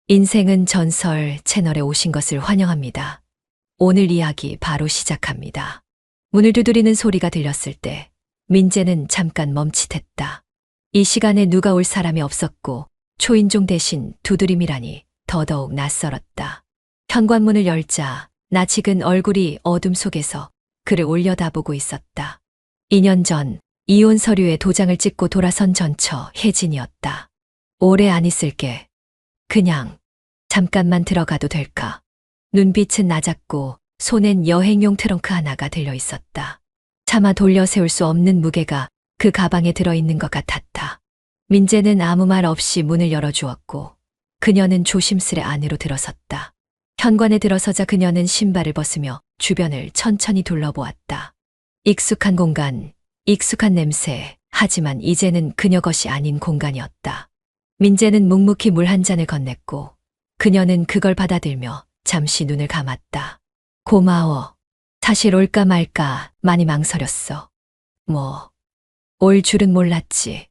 인생은 전설 채널에 오신 것을 환영합니다. 오늘 이야기 바로 시작합니다. 문을 두드리는 소리가 들렸을 때 민재는 잠깐 멈칫했다. 이 시간에 누가 올 사람이 없었고 초인종 대신 두드림이라니 더더욱 낯설었다. 현관문을 열자 낯익은 얼굴이 어둠 속에서 그를 올려다보고 있었다. 2년 전 이혼 서류에 도장을 찍고 돌아선 전처 혜진이었다. 오래 안 있을게. 그냥 잠깐만 들어가도 될까? 눈빛은 낮았고 손엔 여행용 트렁크 하나가 들려 있었다. 차마 돌려 세울 수 없는 무게가 그 가방에 들어있는 것 같았다. 민재는 아무 말 없이 문을 열어주었고 그녀는 조심스레 안으로 들어섰다. 현관에 들어서자 그녀는 신발을 벗으며 주변을 천천히 둘러보았다. 익숙한 공간, 익숙한 냄새, 하지만 이제는 그녀 것이 아닌 공간이었다. 민재는 묵묵히 물 한 잔을 건넸고 그녀는 그걸 받아들며 잠시 눈을 감았다. 고마워. 사실 올까 말까 많이 망설였어. 올 줄은 몰랐지.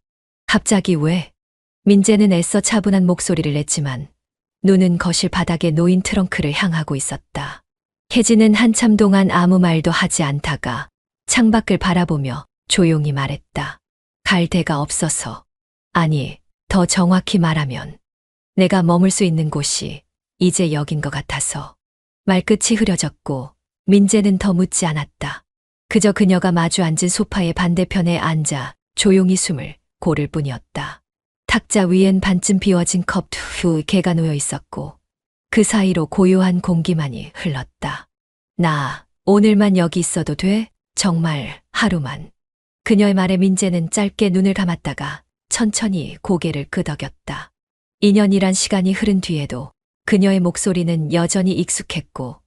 갑자기 왜? 민재는 애써 차분한 목소리를 냈지만 눈은 거실 바닥에 놓인 트렁크를 향하고 있었다. 혜진은 한참 동안 아무 말도 하지 않다가 창밖을 바라보며 조용히 말했다. 갈 데가 없어서. 아니, 더 정확히 말하면 내가 머물 수 있는 곳이 이제 여긴 것 같아서. 말끝이 흐려졌고 민재는 더 묻지 않았다. 그저 그녀가 마주 앉은 소파의 반대편에 앉아 조용히 숨을 고를 뿐이었다. 탁자 위엔 반쯤 비워진 컵 두 개가 놓여 있었고 그 사이로 고요한 공기만이 흘렀다. 나 오늘만 여기 있어도 돼? 정말 하루만. 그녀의 말에 민재는 짧게 눈을 감았다가 천천히 고개를 끄덕였다. 2년이란 시간이 흐른 뒤에도 그녀의 목소리는 여전히 익숙했고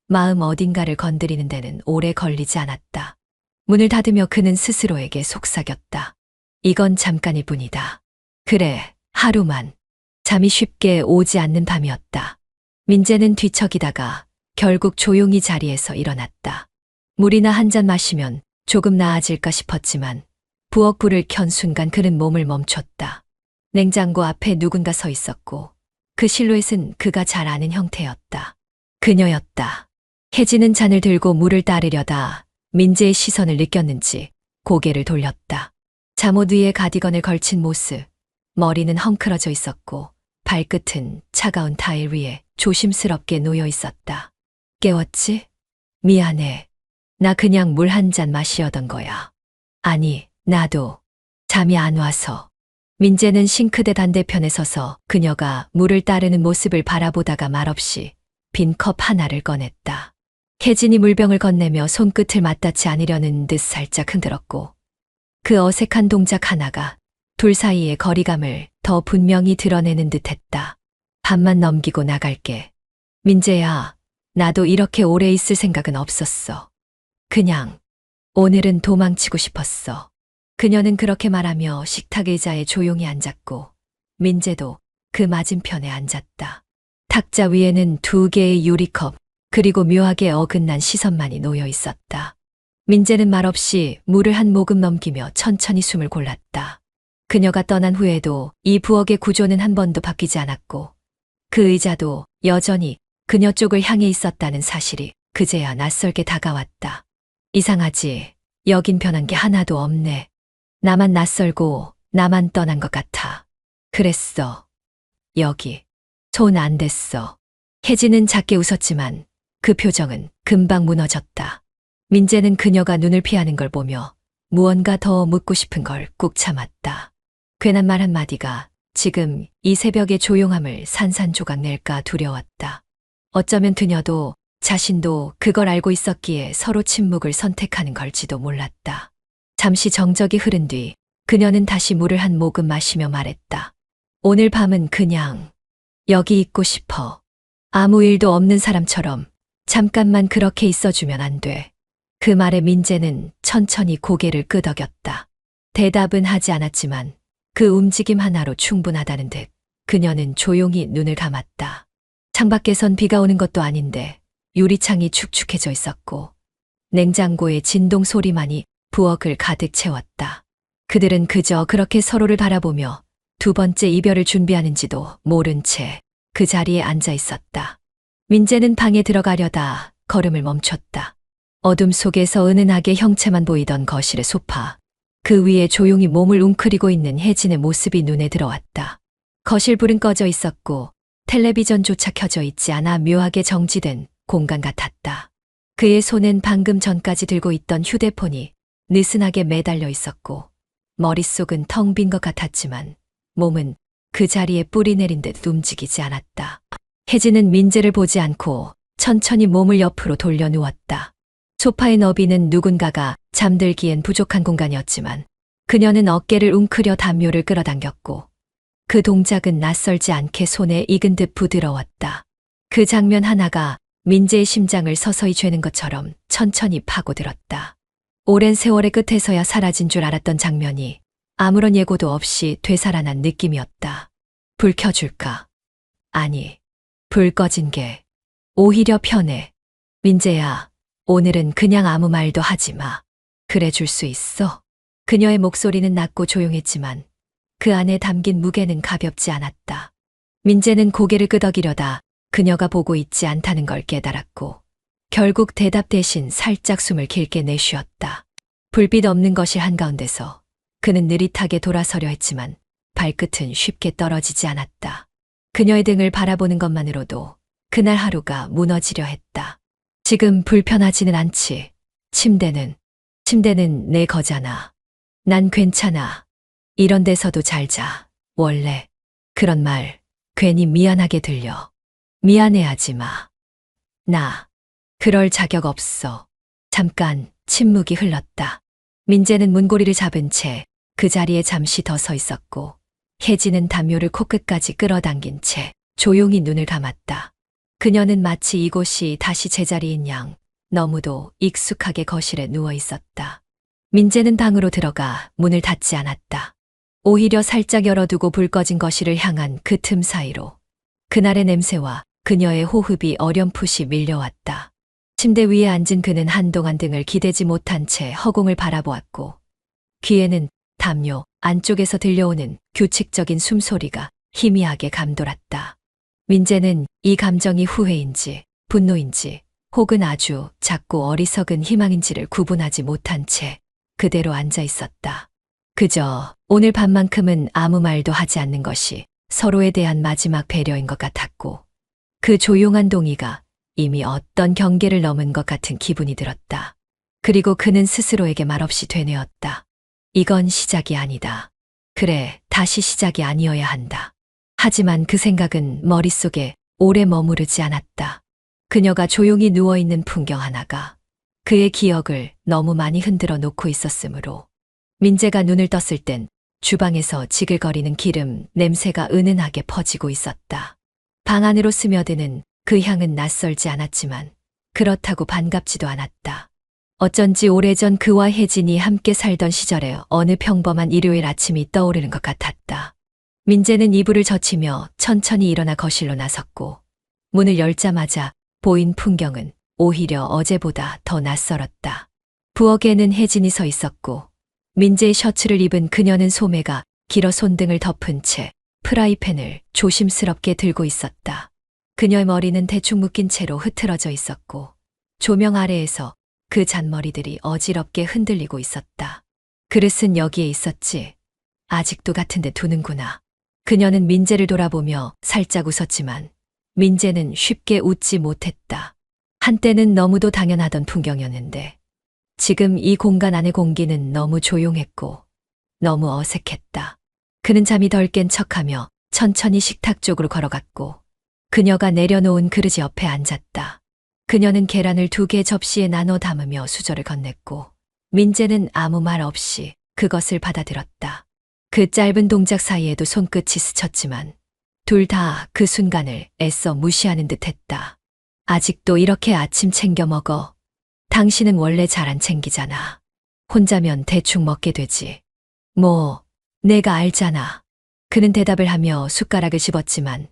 마음 어딘가를 건드리는 데는 오래 걸리지 않았다. 문을 닫으며 그는 스스로에게 속삭였다. 이건 잠깐일 뿐이다. 그래, 하루만. 잠이 쉽게 오지 않는 밤이었다. 민재는 뒤척이다가 결국 조용히 자리에서 일어났다. 물이나 한 잔 마시면 조금 나아질까 싶었지만 부엌 불을 켠 순간 그는 몸을 멈췄다. 냉장고 앞에 누군가 서 있었고 그 실루엣은 그가 잘 아는 형태였다. 그녀였다. 혜진은 잔을 들고 물을 따르려다 민재의 시선을 느꼈는지 고개를 돌렸다. 잠옷 위에 가디건을 걸친 모습, 머리는 헝클어져 있었고 발끝은 차가운 타일 위에 조심스럽게 놓여 있었다. 깨웠지? 미안해. 나 그냥 물 한 잔 마시려던 거야. 아니, 나도 잠이 안 와서. 민재는 싱크대 반대편에 서서 그녀가 물을 따르는 모습을 바라보다가 말없이 빈 컵 하나를 꺼냈다. 혜진이 물병을 건네며 손끝을 맞닿지 않으려는 듯 살짝 흔들었고 그 어색한 동작 하나가 둘 사이의 거리감을 더 분명히 드러내는 듯했다. 밤만 넘기고 나갈게. 민재야, 나도 이렇게 오래 있을 생각은 없었어. 그냥 오늘은 도망치고 싶었어. 그녀는 그렇게 말하며 식탁 의자에 조용히 앉았고 민재도 그 맞은편에 앉았다. 탁자 위에는 2개의 유리컵 그리고 묘하게 어긋난 시선만이 놓여 있었다. 민재는 말없이 물을 한 모금 넘기며 천천히 숨을 골랐다. 그녀가 떠난 후에도 이 부엌의 구조는 한 번도 바뀌지 않았고 그 의자도 여전히 그녀 쪽을 향해 있었다는 사실이 그제야 낯설게 다가왔다. 이상하지? 여긴 변한 게 하나도 없네. 나만 낯설고 나만 떠난 것 같아. 그랬어. 여기. 손 안 댔어. 혜진은 작게 웃었지만 그 표정은 금방 무너졌다. 민재는 그녀가 눈을 피하는 걸 보며 무언가 더 묻고 싶은 걸 꾹 참았다. 괜한 말 한마디가 지금 이 새벽의 조용함을 산산조각 낼까 두려웠다. 어쩌면 그녀도 자신도 그걸 알고 있었기에 서로 침묵을 선택하는 걸지도 몰랐다. 잠시 정적이 흐른 뒤 그녀는 다시 물을 한 모금 마시며 말했다. 오늘 밤은 그냥 여기 있고 싶어. 아무 일도 없는 사람처럼 잠깐만 그렇게 있어주면 안 돼. 그 말에 민재는 천천히 고개를 끄덕였다. 대답은 하지 않았지만 그 움직임 하나로 충분하다는 듯 그녀는 조용히 눈을 감았다. 창밖에선 비가 오는 것도 아닌데 유리창이 축축해져 있었고 냉장고의 진동 소리만이 부엌을 가득 채웠다. 그들은 그저 그렇게 서로를 바라보며 두 번째 이별을 준비하는지도 모른 채 그 자리에 앉아 있었다. 민재는 방에 들어가려다 걸음을 멈췄다. 어둠 속에서 은은하게 형체만 보이던 거실의 소파. 그 위에 조용히 몸을 웅크리고 있는 혜진의 모습이 눈에 들어왔다. 거실 불은 꺼져 있었고 텔레비전조차 켜져 있지 않아 묘하게 정지된 공간 같았다. 그의 손엔 방금 전까지 들고 있던 휴대폰이 느슨하게 매달려 있었고 머릿속은 텅 빈 것 같았지만 몸은 그 자리에 뿌리 내린 듯 움직이지 않았다. 혜진은 민재를 보지 않고 천천히 몸을 옆으로 돌려 누웠다. 소파의 너비는 누군가가 잠들기엔 부족한 공간이었지만 그녀는 어깨를 웅크려 담요를 끌어당겼고 그 동작은 낯설지 않게 손에 익은 듯 부드러웠다. 그 장면 하나가 민재의 심장을 서서히 죄는 것처럼 천천히 파고들었다. 오랜 세월의 끝에서야 사라진 줄 알았던 장면이 아무런 예고도 없이 되살아난 느낌이었다. 불 켜줄까? 아니, 불 꺼진 게 오히려 편해. 민재야, 오늘은 그냥 아무 말도 하지 마. 그래 줄 수 있어? 그녀의 목소리는 낮고 조용했지만 그 안에 담긴 무게는 가볍지 않았다. 민재는 고개를 끄덕이려다 그녀가 보고 있지 않다는 걸 깨달았고 결국 대답 대신 살짝 숨을 길게 내쉬었다. 불빛 없는 거실 한가운데서 그는 느릿하게 돌아서려 했지만 발끝은 쉽게 떨어지지 않았다. 그녀의 등을 바라보는 것만으로도 그날 하루가 무너지려 했다. 지금 불편하지는 않지. 침대는 내 거잖아. 난 괜찮아. 이런 데서도 잘 자. 원래 그런 말 괜히 미안하게 들려. 미안해하지 마. 나 그럴 자격 없어. 잠깐 침묵이 흘렀다. 민재는 문고리를 잡은 채 그 자리에 잠시 더 서 있었고 혜진은 담요를 코끝까지 끌어당긴 채 조용히 눈을 감았다. 그녀는 마치 이곳이 다시 제자리인 양 너무도 익숙하게 거실에 누워 있었다. 민재는 방으로 들어가 문을 닫지 않았다. 오히려 살짝 열어두고 불 꺼진 거실을 향한 그 틈 사이로 그날의 냄새와 그녀의 호흡이 어렴풋이 밀려왔다. 침대 위에 앉은 그는 한동안 등을 기대지 못한 채 허공을 바라보았고 귀에는 담요 안쪽에서 들려오는 규칙적인 숨소리가 희미하게 감돌았다. 민재는 이 감정이 후회인지 분노인지 혹은 아주 작고 어리석은 희망인지를 구분하지 못한 채 그대로 앉아 있었다. 그저 오늘 밤만큼은 아무 말도 하지 않는 것이 서로에 대한 마지막 배려인 것 같았고 그 조용한 동의가 이미 어떤 경계를 넘은 것 같은 기분이 들었다. 그리고 그는 스스로에게 말없이 되뇌었다. 이건 시작이 아니다. 그래, 다시 시작이 아니어야 한다. 하지만 그 생각은 머릿속에 오래 머무르지 않았다. 그녀가 조용히 누워있는 풍경 하나가 그의 기억을 너무 많이 흔들어 놓고 있었으므로 민재가 눈을 떴을 땐 주방에서 지글거리는 기름 냄새가 은은하게 퍼지고 있었다. 방 안으로 스며드는 그 향은 낯설지 않았지만 그렇다고 반갑지도 않았다. 어쩐지 오래전 그와 혜진이 함께 살던 시절의 어느 평범한 일요일 아침이 떠오르는 것 같았다. 민재는 이불을 젖히며 천천히 일어나 거실로 나섰고 문을 열자마자 보인 풍경은 오히려 어제보다 더 낯설었다. 부엌에는 혜진이 서 있었고 민재의 셔츠를 입은 그녀는 소매가 길어 손등을 덮은 채 프라이팬을 조심스럽게 들고 있었다. 그녀의 머리는 대충 묶인 채로 흐트러져 있었고 조명 아래에서 그 잔머리들이 어지럽게 흔들리고 있었다. 그릇은 여기에 있었지. 아직도 같은데 두는구나. 그녀는 민재를 돌아보며 살짝 웃었지만 민재는 쉽게 웃지 못했다. 한때는 너무도 당연하던 풍경이었는데 지금 이 공간 안의 공기는 너무 조용했고 너무 어색했다. 그는 잠이 덜 깬 척하며 천천히 식탁 쪽으로 걸어갔고 그녀가 내려놓은 그릇 옆에 앉았다. 그녀는 계란을 2개 접시에 나눠 담으며 수저를 건넸고 민재는 아무 말 없이 그것을 받아들었다. 그 짧은 동작 사이에도 손끝이 스쳤지만 둘 다 그 순간을 애써 무시하는 듯 했다. 아직도 이렇게 아침 챙겨 먹어. 당신은 원래 잘 안 챙기잖아. 혼자면 대충 먹게 되지. 뭐, 내가 알잖아. 그는 대답을 하며 숟가락을 집었지만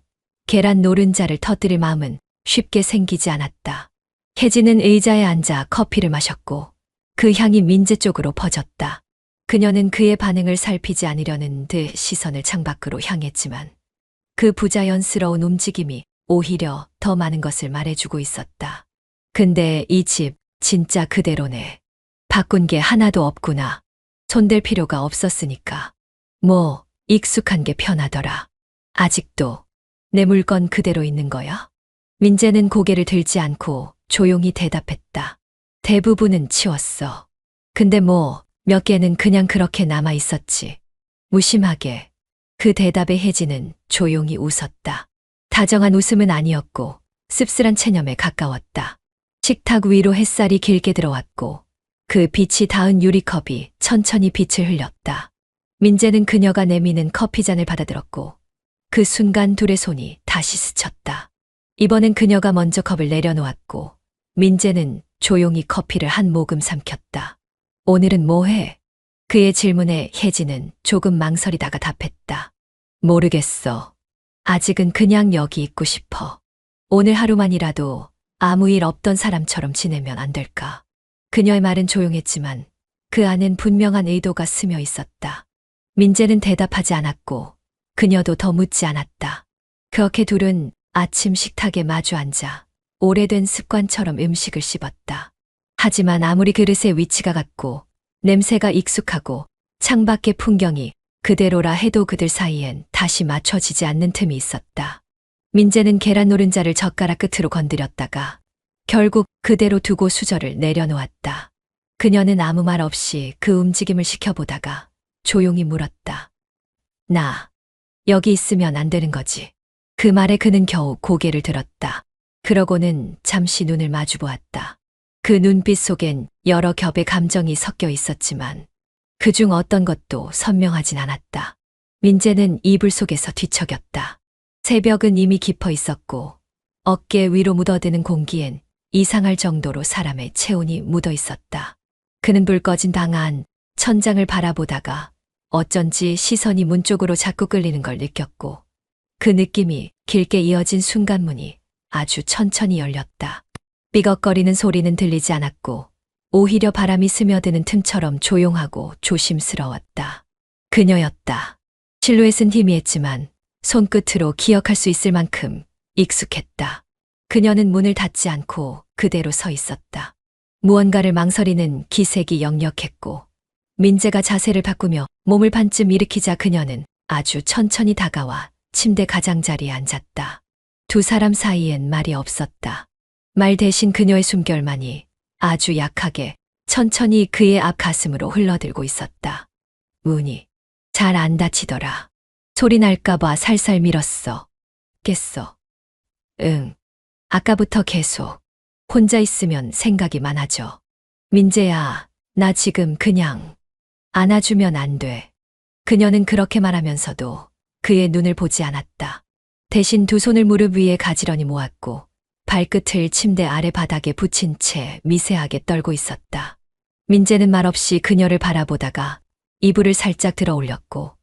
계란 노른자를 터뜨릴 마음은 쉽게 생기지 않았다. 혜진은 의자에 앉아 커피를 마셨고 그 향이 민재 쪽으로 퍼졌다. 그녀는 그의 반응을 살피지 않으려는 듯 시선을 창밖으로 향했지만 그 부자연스러운 움직임이 오히려 더 많은 것을 말해주고 있었다. 근데 이 집 진짜 그대로네. 바꾼 게 하나도 없구나. 손댈 필요가 없었으니까. 뭐 익숙한 게 편하더라. 아직도 내 물건 그대로 있는 거야? 민재는 고개를 들지 않고 조용히 대답했다. 대부분은 치웠어. 근데 뭐 몇 개는 그냥 그렇게 남아 있었지. 무심하게. 그 대답에 혜진은 조용히 웃었다. 다정한 웃음은 아니었고 씁쓸한 체념에 가까웠다. 식탁 위로 햇살이 길게 들어왔고 그 빛이 닿은 유리컵이 천천히 빛을 흘렸다. 민재는 그녀가 내미는 커피잔을 받아들었고 그 순간 둘의 손이 다시 스쳤다. 이번엔 그녀가 먼저 컵을 내려놓았고 민재는 조용히 커피를 한 모금 삼켰다. 오늘은 뭐해? 그의 질문에 혜진은 조금 망설이다가 답했다. 모르겠어. 아직은 그냥 여기 있고 싶어. 오늘 하루만이라도 아무 일 없던 사람처럼 지내면 안 될까? 그녀의 말은 조용했지만 그 안엔 분명한 의도가 스며 있었다. 민재는 대답하지 않았고 그녀도 더 묻지 않았다. 그렇게 둘은 아침 식탁에 마주 앉아 오래된 습관처럼 음식을 씹었다. 하지만 아무리 그릇의 위치가 같고 냄새가 익숙하고 창밖의 풍경이 그대로라 해도 그들 사이엔 다시 맞춰지지 않는 틈이 있었다. 민재는 계란 노른자를 젓가락 끝으로 건드렸다가 결국 그대로 두고 수저를 내려놓았다. 그녀는 아무 말 없이 그 움직임을 지켜보다가 조용히 물었다. 나 여기 있으면 안 되는 거지. 그 말에 그는 겨우 고개를 들었다. 그러고는 잠시 눈을 마주 보았다. 그 눈빛 속엔 여러 겹의 감정이 섞여 있었지만 그중 어떤 것도 선명하진 않았다. 민재는 이불 속에서 뒤척였다. 새벽은 이미 깊어 있었고 어깨 위로 묻어드는 공기엔 이상할 정도로 사람의 체온이 묻어 있었다. 그는 불 꺼진 방 안 천장을 바라보다가 어쩐지 시선이 문 쪽으로 자꾸 끌리는 걸 느꼈고 그 느낌이 길게 이어진 순간문이 아주 천천히 열렸다. 삐걱거리는 소리는 들리지 않았고 오히려 바람이 스며드는 틈처럼 조용하고 조심스러웠다. 그녀였다. 실루엣은 희미했지만 손끝으로 기억할 수 있을 만큼 익숙했다. 그녀는 문을 닫지 않고 그대로 서 있었다. 무언가를 망설이는 기색이 역력했고 민재가 자세를 바꾸며 몸을 반쯤 일으키자 그녀는 아주 천천히 다가와 침대 가장자리에 앉았다. 두 사람 사이엔 말이 없었다. 말 대신 그녀의 숨결만이 아주 약하게 천천히 그의 앞 가슴으로 흘러들고 있었다. 문이 잘 안 닫히더라. 소리 날까봐 살살 밀었어. 깼어. 응. 아까부터 계속. 혼자 있으면 생각이 많아져. 민재야, 나 지금 그냥 안아주면 안 돼. 그녀는 그렇게 말하면서도 그의 눈을 보지 않았다. 대신 두 손을 무릎 위에 가지런히 모았고 발끝을 침대 아래 바닥에 붙인 채 미세하게 떨고 있었다. 민재는 말없이 그녀를 바라보다가 이불을 살짝 들어 올렸고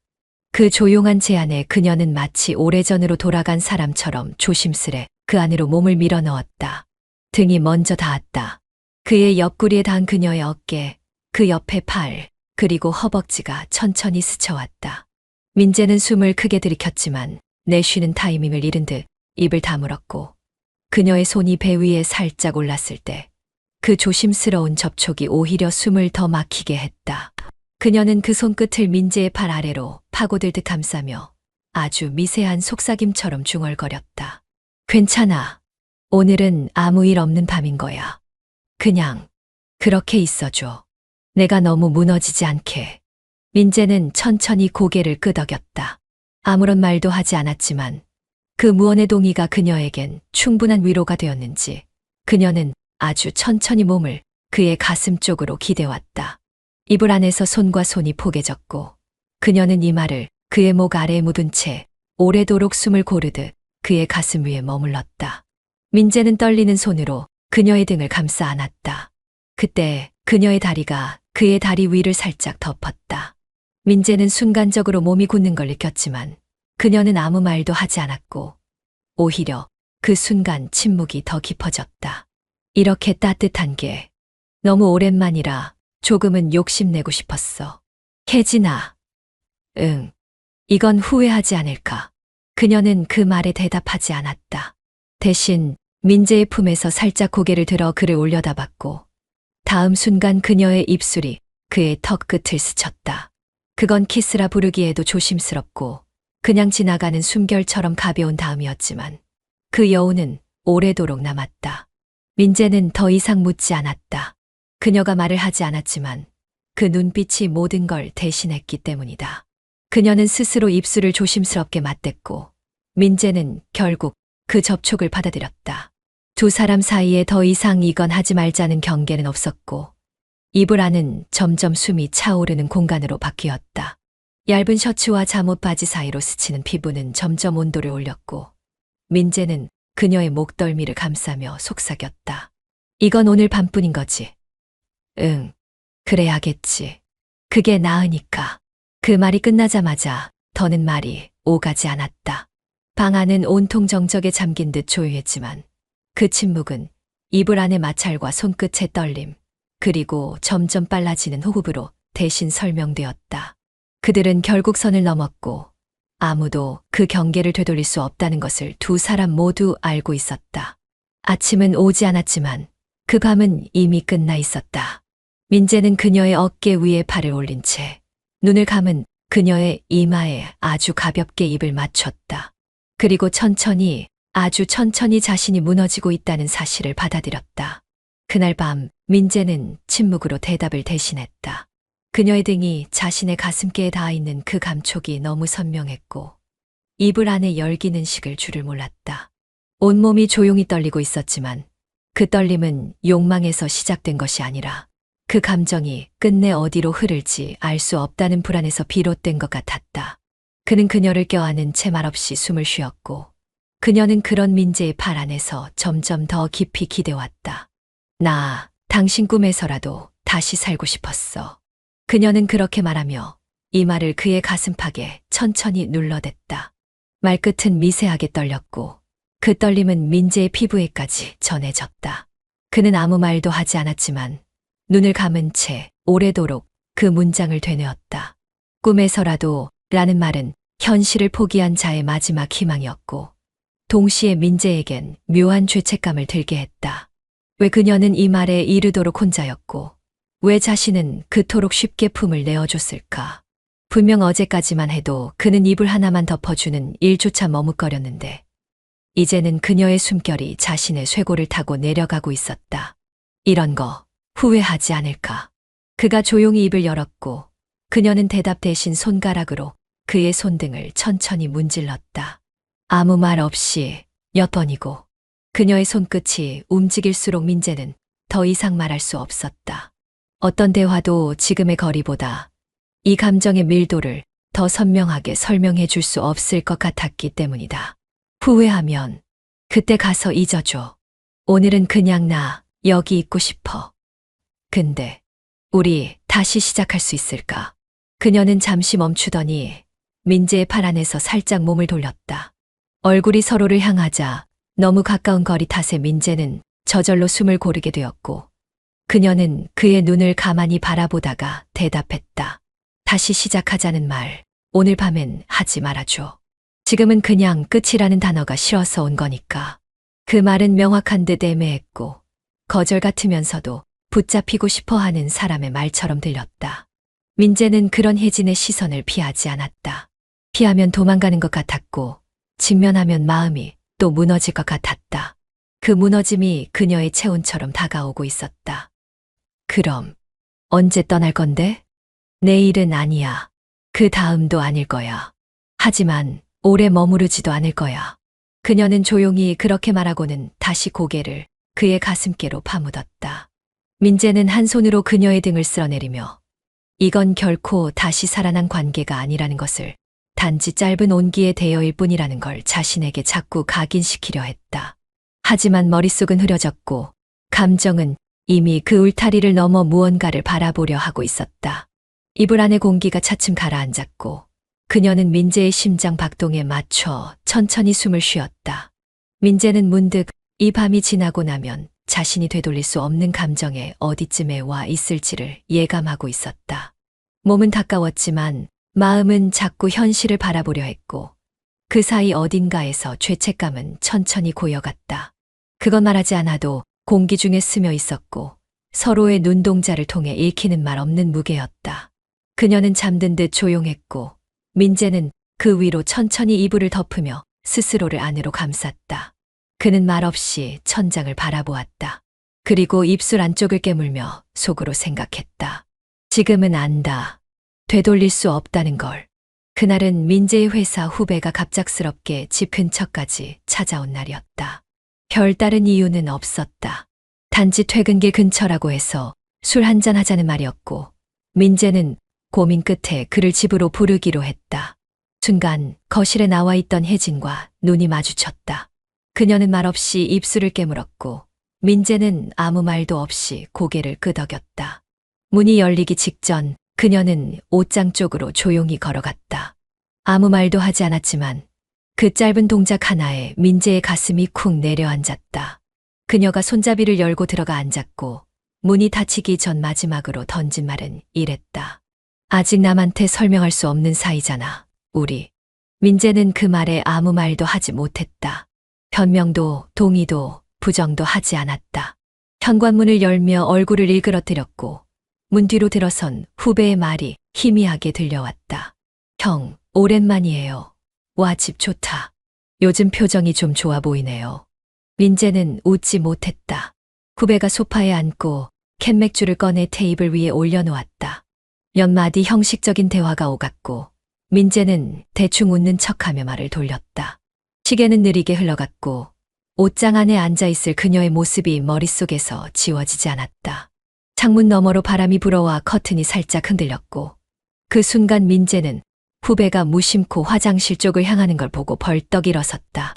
그 조용한 제안에 그녀는 마치 오래전으로 돌아간 사람처럼 조심스레 그 안으로 몸을 밀어 넣었다. 등이 먼저 닿았다. 그의 옆구리에 닿은 그녀의 어깨, 그 옆에 팔, 그리고 허벅지가 천천히 스쳐왔다. 민재는 숨을 크게 들이켰지만 내쉬는 타이밍을 잃은 듯 입을 다물었고 그녀의 손이 배 위에 살짝 올랐을 때 그 조심스러운 접촉이 오히려 숨을 더 막히게 했다. 그녀는 그 손끝을 민재의 팔 아래로 파고들 듯 감싸며 아주 미세한 속삭임처럼 중얼거렸다. 괜찮아. 오늘은 아무 일 없는 밤인 거야. 그냥 그렇게 있어줘. 내가 너무 무너지지 않게. 민재는 천천히 고개를 끄덕였다. 아무런 말도 하지 않았지만 그 무언의 동의가 그녀에겐 충분한 위로가 되었는지 그녀는 아주 천천히 몸을 그의 가슴 쪽으로 기대왔다. 이불 안에서 손과 손이 포개졌고 그녀는 이마를 그의 목 아래에 묻은 채 오래도록 숨을 고르듯 그의 가슴 위에 머물렀다. 민재는 떨리는 손으로 그녀의 등을 감싸 안았다. 그때 그녀의 다리가 그의 다리 위를 살짝 덮었다. 민재는 순간적으로 몸이 굳는 걸 느꼈지만 그녀는 아무 말도 하지 않았고 오히려 그 순간 침묵이 더 깊어졌다. 이렇게 따뜻한 게 너무 오랜만이라 조금은 욕심내고 싶었어. 혜진아. 응. 이건 후회하지 않을까. 그녀는 그 말에 대답하지 않았다. 대신 민재의 품에서 살짝 고개를 들어 그를 올려다봤고 다음 순간 그녀의 입술이 그의 턱 끝을 스쳤다. 그건 키스라 부르기에도 조심스럽고 그냥 지나가는 숨결처럼 가벼운 다음이었지만 그 여운은 오래도록 남았다. 민재는 더 이상 묻지 않았다. 그녀가 말을 하지 않았지만 그 눈빛이 모든 걸 대신했기 때문이다. 그녀는 스스로 입술을 조심스럽게 맞댔고 민재는 결국 그 접촉을 받아들였다. 두 사람 사이에 더 이상 이건 하지 말자는 경계는 없었고 이불 안은 점점 숨이 차오르는 공간으로 바뀌었다. 얇은 셔츠와 잠옷 바지 사이로 스치는 피부는 점점 온도를 올렸고 민재는 그녀의 목덜미를 감싸며 속삭였다. 이건 오늘 밤뿐인 거지. 응, 그래야겠지. 그게 나으니까. 그 말이 끝나자마자 더는 말이 오가지 않았다. 방 안은 온통 정적에 잠긴 듯 조용했지만 그 침묵은 이불 안의 마찰과 손끝의 떨림, 그리고 점점 빨라지는 호흡으로 대신 설명되었다. 그들은 결국 선을 넘었고 아무도 그 경계를 되돌릴 수 없다는 것을 두 사람 모두 알고 있었다. 아침은 오지 않았지만 그 밤은 이미 끝나 있었다. 민재는 그녀의 어깨 위에 팔을 올린 채 눈을 감은 그녀의 이마에 아주 가볍게 입을 맞췄다. 그리고 천천히, 아주 천천히 자신이 무너지고 있다는 사실을 받아들였다. 그날 밤 민재는 침묵으로 대답을 대신했다. 그녀의 등이 자신의 가슴께에 닿아 있는 그 감촉이 너무 선명했고 이불 안에 열기는 식을 줄을 몰랐다. 온몸이 조용히 떨리고 있었지만 그 떨림은 욕망에서 시작된 것이 아니라 그 감정이 끝내 어디로 흐를지 알 수 없다는 불안에서 비롯된 것 같았다. 그는 그녀를 껴안은 채 말없이 숨을 쉬었고 그녀는 그런 민재의 팔 안에서 점점 더 깊이 기대왔다. 나 당신 꿈에서라도 다시 살고 싶었어. 그녀는 그렇게 말하며 이마를 그의 가슴팍에 천천히 눌러댔다. 말끝은 미세하게 떨렸고 그 떨림은 민재의 피부에까지 전해졌다. 그는 아무 말도 하지 않았지만 눈을 감은 채 오래도록 그 문장을 되뇌었다. 꿈에서라도 라는 말은 현실을 포기한 자의 마지막 희망이었고 동시에 민재에겐 묘한 죄책감을 들게 했다. 왜 그녀는 이 말에 이르도록 혼자였고 왜 자신은 그토록 쉽게 품을 내어줬을까? 분명 어제까지만 해도 그는 이불 하나만 덮어주는 일조차 머뭇거렸는데 이제는 그녀의 숨결이 자신의 쇄골을 타고 내려가고 있었다. 이런 거 후회하지 않을까? 그가 조용히 입을 열었고 그녀는 대답 대신 손가락으로 그의 손등을 천천히 문질렀다. 아무 말 없이 몇 번이고 그녀의 손끝이 움직일수록 민재는 더 이상 말할 수 없었다. 어떤 대화도 지금의 거리보다 이 감정의 밀도를 더 선명하게 설명해 줄 수 없을 것 같았기 때문이다. 후회하면 그때 가서 잊어줘. 오늘은 그냥 나 여기 있고 싶어. 근데 우리 다시 시작할 수 있을까? 그녀는 잠시 멈추더니 민재의 팔 안에서 살짝 몸을 돌렸다. 얼굴이 서로를 향하자 너무 가까운 거리 탓에 민재는 저절로 숨을 고르게 되었고 그녀는 그의 눈을 가만히 바라보다가 대답했다. 다시 시작하자는 말, 오늘 밤엔 하지 말아줘. 지금은 그냥 끝이라는 단어가 싫어서 온 거니까. 그 말은 명확한 듯 애매했고 거절 같으면서도 붙잡히고 싶어 하는 사람의 말처럼 들렸다. 민재는 그런 혜진의 시선을 피하지 않았다. 피하면 도망가는 것 같았고 직면하면 마음이 또 무너질 것 같았다. 그 무너짐이 그녀의 체온처럼 다가오고 있었다. 그럼 언제 떠날 건데? 내일은 아니야. 그 다음도 아닐 거야. 하지만 오래 머무르지도 않을 거야. 그녀는 조용히 그렇게 말하고는 다시 고개를 그의 가슴께로 파묻었다. 민재는 한 손으로 그녀의 등을 쓸어내리며 이건 결코 다시 살아난 관계가 아니라는 것을 단지 짧은 온기의 대여일 뿐이라는 걸 자신에게 자꾸 각인시키려 했다. 하지만 머릿속은 흐려졌고 감정은 이미 그 울타리를 넘어 무언가를 바라보려 하고 있었다. 이불 안의 공기가 차츰 가라앉았고 그녀는 민재의 심장 박동에 맞춰 천천히 숨을 쉬었다. 민재는 문득 이 밤이 지나고 나면 자신이 되돌릴 수 없는 감정에 어디쯤에 와 있을지를 예감하고 있었다. 몸은 가까웠지만 마음은 자꾸 현실을 바라보려 했고 그 사이 어딘가에서 죄책감은 천천히 고여갔다. 그건 말하지 않아도 공기 중에 스며 있었고 서로의 눈동자를 통해 읽히는 말 없는 무게였다. 그녀는 잠든 듯 조용했고 민재는 그 위로 천천히 이불을 덮으며 스스로를 안으로 감쌌다. 그는 말없이 천장을 바라보았다. 그리고 입술 안쪽을 깨물며 속으로 생각했다. 지금은 안다. 되돌릴 수 없다는 걸. 그날은 민재의 회사 후배가 갑작스럽게 집 근처까지 찾아온 날이었다. 별다른 이유는 없었다. 단지 퇴근길 근처라고 해서 술 한잔 하자는 말이었고 민재는 고민 끝에 그를 집으로 부르기로 했다. 순간 거실에 나와 있던 혜진과 눈이 마주쳤다. 그녀는 말없이 입술을 깨물었고 민재는 아무 말도 없이 고개를 끄덕였다. 문이 열리기 직전 그녀는 옷장 쪽으로 조용히 걸어갔다. 아무 말도 하지 않았지만 그 짧은 동작 하나에 민재의 가슴이 쿵 내려앉았다. 그녀가 손잡이를 열고 들어가 앉았고 문이 닫히기 전 마지막으로 던진 말은 이랬다. 아직 남한테 설명할 수 없는 사이잖아, 우리. 민재는 그 말에 아무 말도 하지 못했다. 변명도 동의도 부정도 하지 않았다. 현관문을 열며 얼굴을 일그러뜨렸고 문 뒤로 들어선 후배의 말이 희미하게 들려왔다. 형, 오랜만이에요. 와, 집 좋다. 요즘 표정이 좀 좋아 보이네요. 민재는 웃지 못했다. 후배가 소파에 앉고 캔맥주를 꺼내 테이블 위에 올려놓았다. 몇 마디 형식적인 대화가 오갔고 민재는 대충 웃는 척하며 말을 돌렸다. 시계는 느리게 흘러갔고 옷장 안에 앉아있을 그녀의 모습이 머릿속에서 지워지지 않았다. 창문 너머로 바람이 불어와 커튼이 살짝 흔들렸고 그 순간 민재는 후배가 무심코 화장실 쪽을 향하는 걸 보고 벌떡 일어섰다.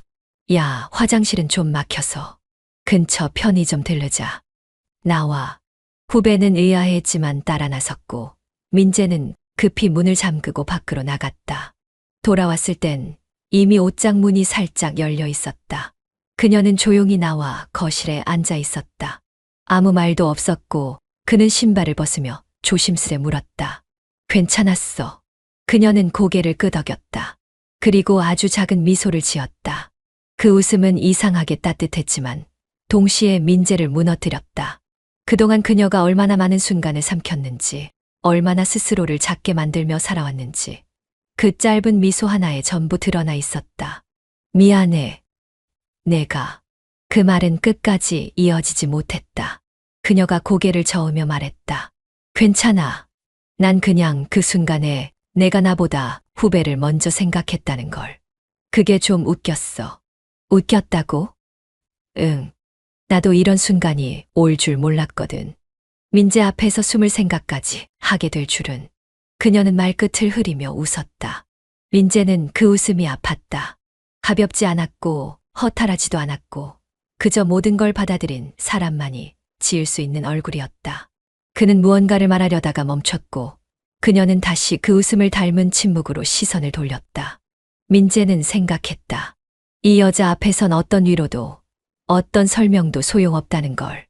야, 화장실은 좀 막혀서 근처 편의점 들르자. 나와. 후배는 의아해했지만 따라 나섰고 민재는 급히 문을 잠그고 밖으로 나갔다. 돌아왔을 땐 이미 옷장 문이 살짝 열려 있었다. 그녀는 조용히 나와 거실에 앉아 있었다. 아무 말도 없었고 그는 신발을 벗으며 조심스레 물었다. 괜찮았어. 그녀는 고개를 끄덕였다. 그리고 아주 작은 미소를 지었다. 그 웃음은 이상하게 따뜻했지만 동시에 민재를 무너뜨렸다. 그동안 그녀가 얼마나 많은 순간을 삼켰는지, 얼마나 스스로를 작게 만들며 살아왔는지 그 짧은 미소 하나에 전부 드러나 있었다. 미안해. 내가. 그 말은 끝까지 이어지지 못했다. 그녀가 고개를 저으며 말했다. 괜찮아. 난 그냥 그 순간에 내가 나보다 후배를 먼저 생각했다는 걸. 그게 좀 웃겼어. 웃겼다고? 응. 나도 이런 순간이 올 줄 몰랐거든. 민재 앞에서 숨을 생각까지 하게 될 줄은. 그녀는 말끝을 흐리며 웃었다. 민재는 그 웃음이 아팠다. 가볍지 않았고 허탈하지도 않았고 그저 모든 걸 받아들인 사람만이 지을 수 있는 얼굴이었다. 그는 무언가를 말하려다가 멈췄고 그녀는 다시 그 웃음을 닮은 침묵으로 시선을 돌렸다. 민재는 생각했다. 이 여자 앞에선 어떤 위로도 어떤 설명도 소용없다는 걸.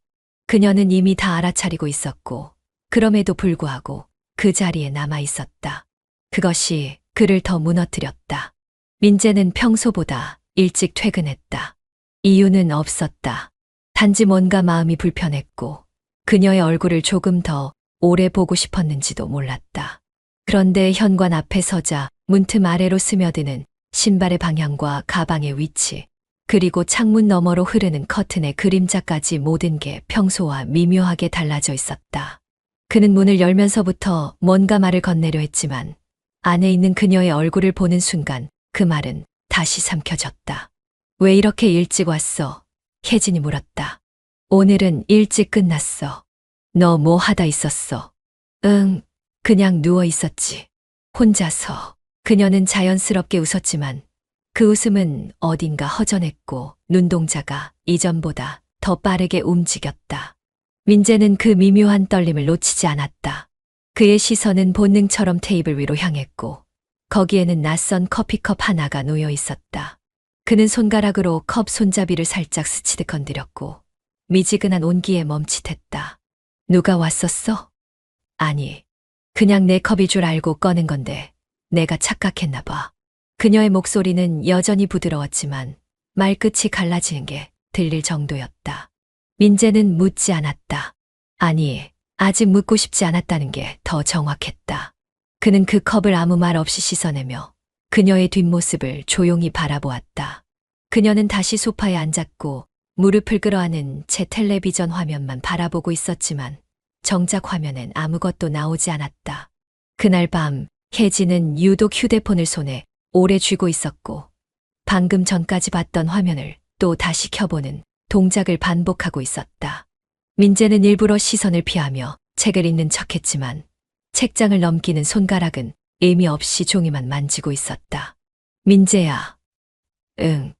그녀는 이미 다 알아차리고 있었고 그럼에도 불구하고 그 자리에 남아 있었다. 그것이 그를 더 무너뜨렸다. 민재는 평소보다 일찍 퇴근했다. 이유는 없었다. 단지 뭔가 마음이 불편했고 그녀의 얼굴을 조금 더 오래 보고 싶었는지도 몰랐다. 그런데 현관 앞에 서자 문틈 아래로 스며드는 신발의 방향과 가방의 위치, 그리고 창문 너머로 흐르는 커튼의 그림자까지 모든 게 평소와 미묘하게 달라져 있었다. 그는 문을 열면서부터 뭔가 말을 건네려 했지만 안에 있는 그녀의 얼굴을 보는 순간 그 말은 다시 삼켜졌다. 왜 이렇게 일찍 왔어? 혜진이 물었다. 오늘은 일찍 끝났어. 너 뭐 하다 있었어? 응, 그냥 누워 있었지. 혼자서. 그녀는 자연스럽게 웃었지만 그 웃음은 어딘가 허전했고 눈동자가 이전보다 더 빠르게 움직였다. 민재는 그 미묘한 떨림을 놓치지 않았다. 그의 시선은 본능처럼 테이블 위로 향했고 거기에는 낯선 커피컵 하나가 놓여 있었다. 그는 손가락으로 컵 손잡이를 살짝 스치듯 건드렸고 미지근한 온기에 멈칫했다. 누가 왔었어? 아니, 그냥 내 컵일 줄 알고 꺼낸 건데 내가 착각했나 봐. 그녀의 목소리는 여전히 부드러웠지만 말끝이 갈라지는 게 들릴 정도였다. 민재는 묻지 않았다. 아니, 아직 묻고 싶지 않았다는 게 더 정확했다. 그는 그 컵을 아무 말 없이 씻어내며 그녀의 뒷모습을 조용히 바라보았다. 그녀는 다시 소파에 앉았고 무릎을 끌어안은 채 텔레비전 화면만 바라보고 있었지만 정작 화면엔 아무것도 나오지 않았다. 그날 밤 혜진은 유독 휴대폰을 손에 오래 쥐고 있었고 방금 전까지 봤던 화면을 또 다시 켜보는 동작을 반복하고 있었다. 민재는 일부러 시선을 피하며 책을 읽는 척했지만 책장을 넘기는 손가락은 의미 없이 종이만 만지고 있었다. 민재야. 응.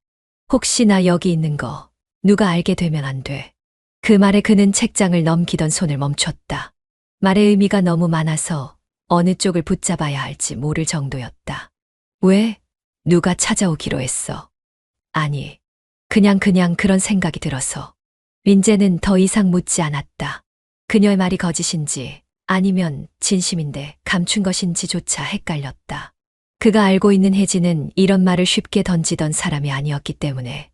혹시 나 여기 있는 거 누가 알게 되면 안 돼. 그 말에 그는 책장을 넘기던 손을 멈췄다. 말의 의미가 너무 많아서 어느 쪽을 붙잡아야 할지 모를 정도였다. 왜? 누가 찾아오기로 했어? 아니, 그냥 그런 생각이 들어서. 민재는 더 이상 묻지 않았다. 그녀의 말이 거짓인지 아니면 진심인데 감춘 것인지조차 헷갈렸다. 그가 알고 있는 혜진은 이런 말을 쉽게 던지던 사람이 아니었기 때문에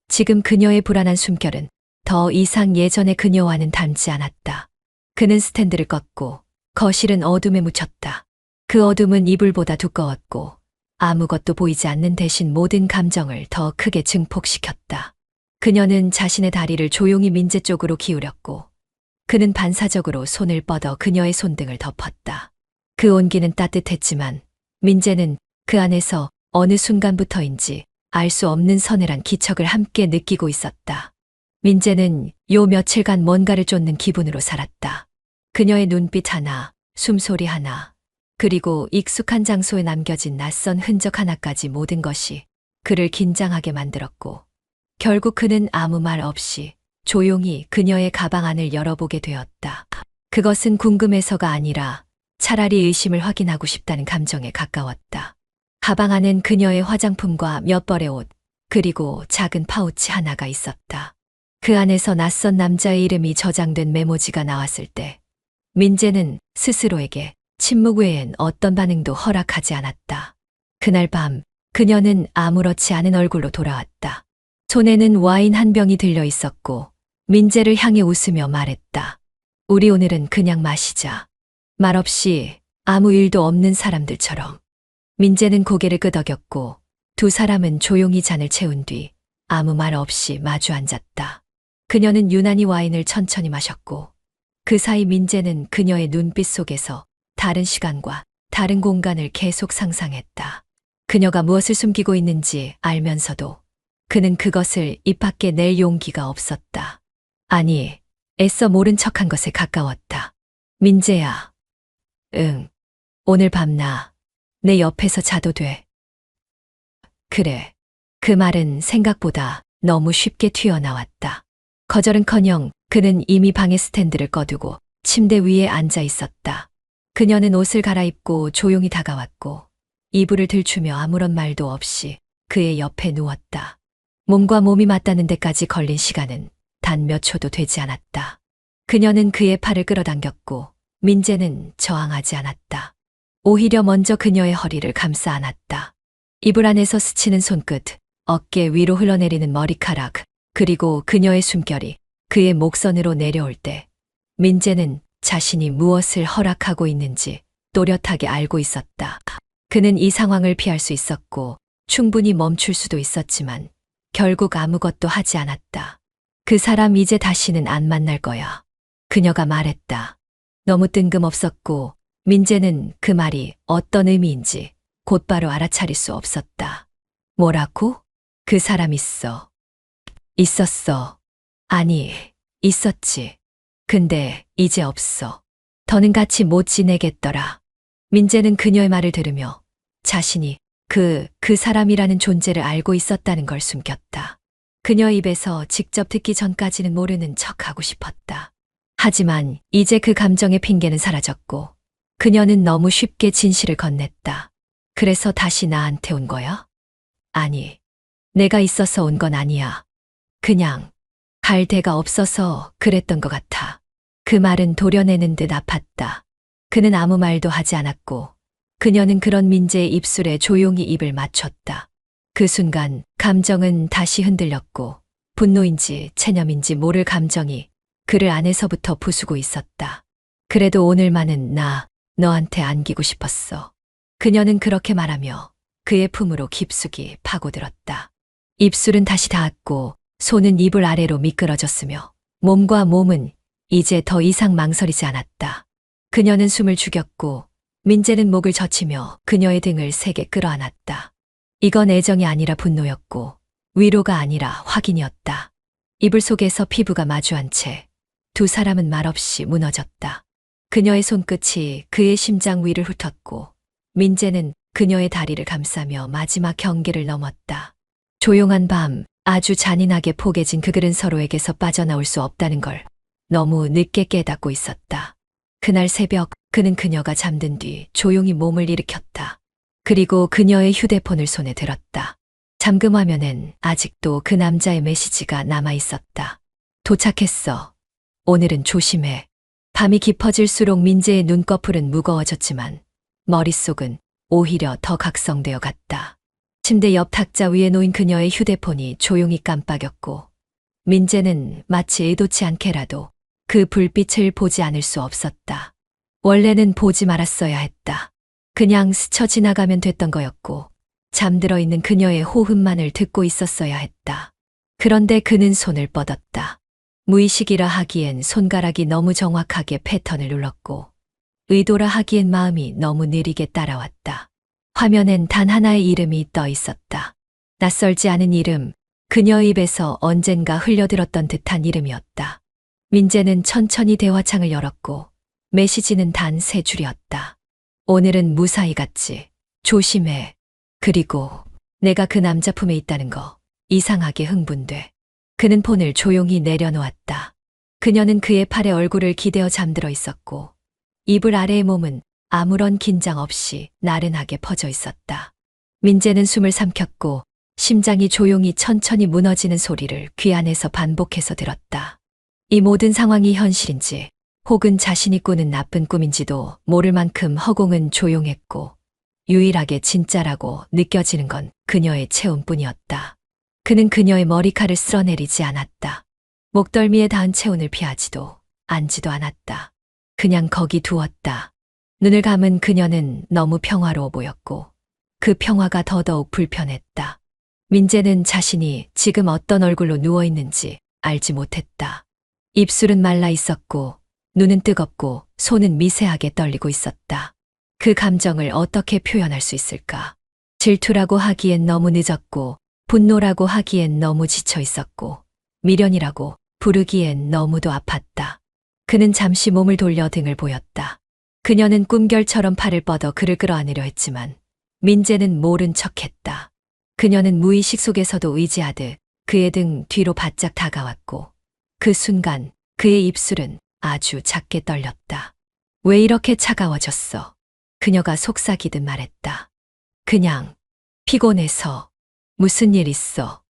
지금 그녀의 불안한 숨결은 더 이상 예전의 그녀와는 닮지 않았다. 그는 스탠드를 껐고 거실은 어둠에 묻혔다. 그 어둠은 이불보다 두꺼웠고 아무것도 보이지 않는 대신 모든 감정을 더 크게 증폭시켰다. 그녀는 자신의 다리를 조용히 민재 쪽으로 기울였고 그는 반사적으로 손을 뻗어 그녀의 손등을 덮었다. 그 온기는 따뜻했지만 민재는 그 안에서 어느 순간부터인지 알 수 없는 서늘한 기척을 함께 느끼고 있었다. 민재는 요 며칠간 뭔가를 쫓는 기분으로 살았다. 그녀의 눈빛 하나, 숨소리 하나, 그리고 익숙한 장소에 남겨진 낯선 흔적 하나까지 모든 것이 그를 긴장하게 만들었고 결국 그는 아무 말 없이 조용히 그녀의 가방 안을 열어보게 되었다. 그것은 궁금해서가 아니라 차라리 의심을 확인하고 싶다는 감정에 가까웠다. 가방 안엔 그녀의 화장품과 몇 벌의 옷, 그리고 작은 파우치 하나가 있었다. 그 안에서 낯선 남자의 이름이 저장된 메모지가 나왔을 때 민재는 스스로에게 침묵 외엔 어떤 반응도 허락하지 않았다. 그날 밤 그녀는 아무렇지 않은 얼굴로 돌아왔다. 손에는 와인 한 병이 들려 있었고 민재를 향해 웃으며 말했다. 우리 오늘은 그냥 마시자. 말없이 아무 일도 없는 사람들처럼. 민재는 고개를 끄덕였고 두 사람은 조용히 잔을 채운 뒤 아무 말 없이 마주 앉았다. 그녀는 유난히 와인을 천천히 마셨고 그 사이 민재는 그녀의 눈빛 속에서 다른 시간과 다른 공간을 계속 상상했다. 그녀가 무엇을 숨기고 있는지 알면서도 그는 그것을 입 밖에 낼 용기가 없었다. 아니, 애써 모른 척한 것에 가까웠다. 민재야. 응. 오늘 밤 내 옆에서 자도 돼. 그래. 그 말은 생각보다 너무 쉽게 튀어나왔다. 거절은커녕 그는 이미 방의 스탠드를 꺼두고 침대 위에 앉아 있었다. 그녀는 옷을 갈아입고 조용히 다가왔고 이불을 들추며 아무런 말도 없이 그의 옆에 누웠다. 몸과 몸이 맞닿는 데까지 걸린 시간은 단 몇 초도 되지 않았다. 그녀는 그의 팔을 끌어당겼고 민재는 저항하지 않았다. 오히려 먼저 그녀의 허리를 감싸 안았다. 이불 안에서 스치는 손끝, 어깨 위로 흘러내리는 머리카락, 그리고 그녀의 숨결이 그의 목선으로 내려올 때 민재는 자신이 무엇을 허락하고 있는지 또렷하게 알고 있었다. 그는 이 상황을 피할 수 있었고 충분히 멈출 수도 있었지만 결국 아무것도 하지 않았다. 그 사람 이제 다시는 안 만날 거야. 그녀가 말했다. 너무 뜬금없었고 민재는 그 말이 어떤 의미인지 곧바로 알아차릴 수 없었다. 뭐라고? 그 사람 있었어. 아니, 있었지. 근데 이제 없어. 더는 같이 못 지내겠더라. 민재는 그녀의 말을 들으며 자신이 그 사람이라는 존재를 알고 있었다는 걸 숨겼다. 그녀의 입에서 직접 듣기 전까지는 모르는 척하고 싶었다. 하지만 이제 그 감정의 핑계는 사라졌고 그녀는 너무 쉽게 진실을 건넸다. 그래서 다시 나한테 온 거야? 아니, 내가 있어서 온 건 아니야. 그냥 갈 데가 없어서 그랬던 것 같아. 그 말은 도려내는 듯 아팠다. 그는 아무 말도 하지 않았고 그녀는 그런 민재의 입술에 조용히 입을 맞췄다. 그 순간 감정은 다시 흔들렸고 분노인지 체념인지 모를 감정이 그를 안에서부터 부수고 있었다. 그래도 오늘만은 나 너한테 안기고 싶었어. 그녀는 그렇게 말하며 그의 품으로 깊숙이 파고들었다. 입술은 다시 닿았고 손은 이불 아래로 미끄러졌으며 몸과 몸은 이제 더 이상 망설이지 않았다. 그녀는 숨을 죽였고 민재는 목을 젖히며 그녀의 등을 세게 끌어안았다. 이건 애정이 아니라 분노였고 위로가 아니라 확인이었다. 이불 속에서 피부가 마주한 채 두 사람은 말없이 무너졌다. 그녀의 손끝이 그의 심장 위를 훑었고 민재는 그녀의 다리를 감싸며 마지막 경계를 넘었다. 조용한 밤, 아주 잔인하게 포개진 그들은 서로에게서 빠져나올 수 없다는 걸 너무 늦게 깨닫고 있었다. 그날 새벽 그는 그녀가 잠든 뒤 조용히 몸을 일으켰다. 그리고 그녀의 휴대폰을 손에 들었다. 잠금 화면엔 아직도 그 남자의 메시지가 남아 있었다. 도착했어. 오늘은 조심해. 밤이 깊어질수록 민재의 눈꺼풀은 무거워졌지만 머릿속은 오히려 더 각성되어 갔다. 침대 옆 탁자 위에 놓인 그녀의 휴대폰이 조용히 깜빡였고 민재는 마치 의도치 않게라도 그 불빛을 보지 않을 수 없었다. 원래는 보지 말았어야 했다. 그냥 스쳐 지나가면 됐던 거였고 잠들어 있는 그녀의 호흡만을 듣고 있었어야 했다. 그런데 그는 손을 뻗었다. 무의식이라 하기엔 손가락이 너무 정확하게 패턴을 눌렀고 의도라 하기엔 마음이 너무 느리게 따라왔다. 화면엔 단 하나의 이름이 떠 있었다. 낯설지 않은 이름, 그녀의 입에서 언젠가 흘려들었던 듯한 이름이었다. 민재는 천천히 대화창을 열었고 메시지는 단 3줄이었다. 오늘은 무사히 갔지. 조심해. 그리고 내가 그 남자 품에 있다는 거 이상하게 흥분돼. 그는 폰을 조용히 내려놓았다. 그녀는 그의 팔에 얼굴을 기대어 잠들어 있었고 이불 아래의 몸은 아무런 긴장 없이 나른하게 퍼져 있었다. 민재는 숨을 삼켰고 심장이 조용히 천천히 무너지는 소리를 귀 안에서 반복해서 들었다. 이 모든 상황이 현실인지 혹은 자신이 꾸는 나쁜 꿈인지도 모를 만큼 허공은 조용했고 유일하게 진짜라고 느껴지는 건 그녀의 체온뿐이었다. 그는 그녀의 머리칼을 쓸어내리지 않았다. 목덜미에 닿은 체온을 피하지도 앉지도 않았다. 그냥 거기 두었다. 눈을 감은 그녀는 너무 평화로워 보였고 그 평화가 더더욱 불편했다. 민재는 자신이 지금 어떤 얼굴로 누워있는지 알지 못했다. 입술은 말라 있었고 눈은 뜨겁고 손은 미세하게 떨리고 있었다. 그 감정을 어떻게 표현할 수 있을까? 질투라고 하기엔 너무 늦었고 분노라고 하기엔 너무 지쳐 있었고 미련이라고 부르기엔 너무도 아팠다. 그는 잠시 몸을 돌려 등을 보였다. 그녀는 꿈결처럼 팔을 뻗어 그를 끌어안으려 했지만 민재는 모른 척했다. 그녀는 무의식 속에서도 의지하듯 그의 등 뒤로 바짝 다가왔고 그 순간 그의 입술은 아주 작게 떨렸다. 왜 이렇게 차가워졌어? 그녀가 속삭이듯 말했다. 그냥 피곤해서. 무슨 일 있어?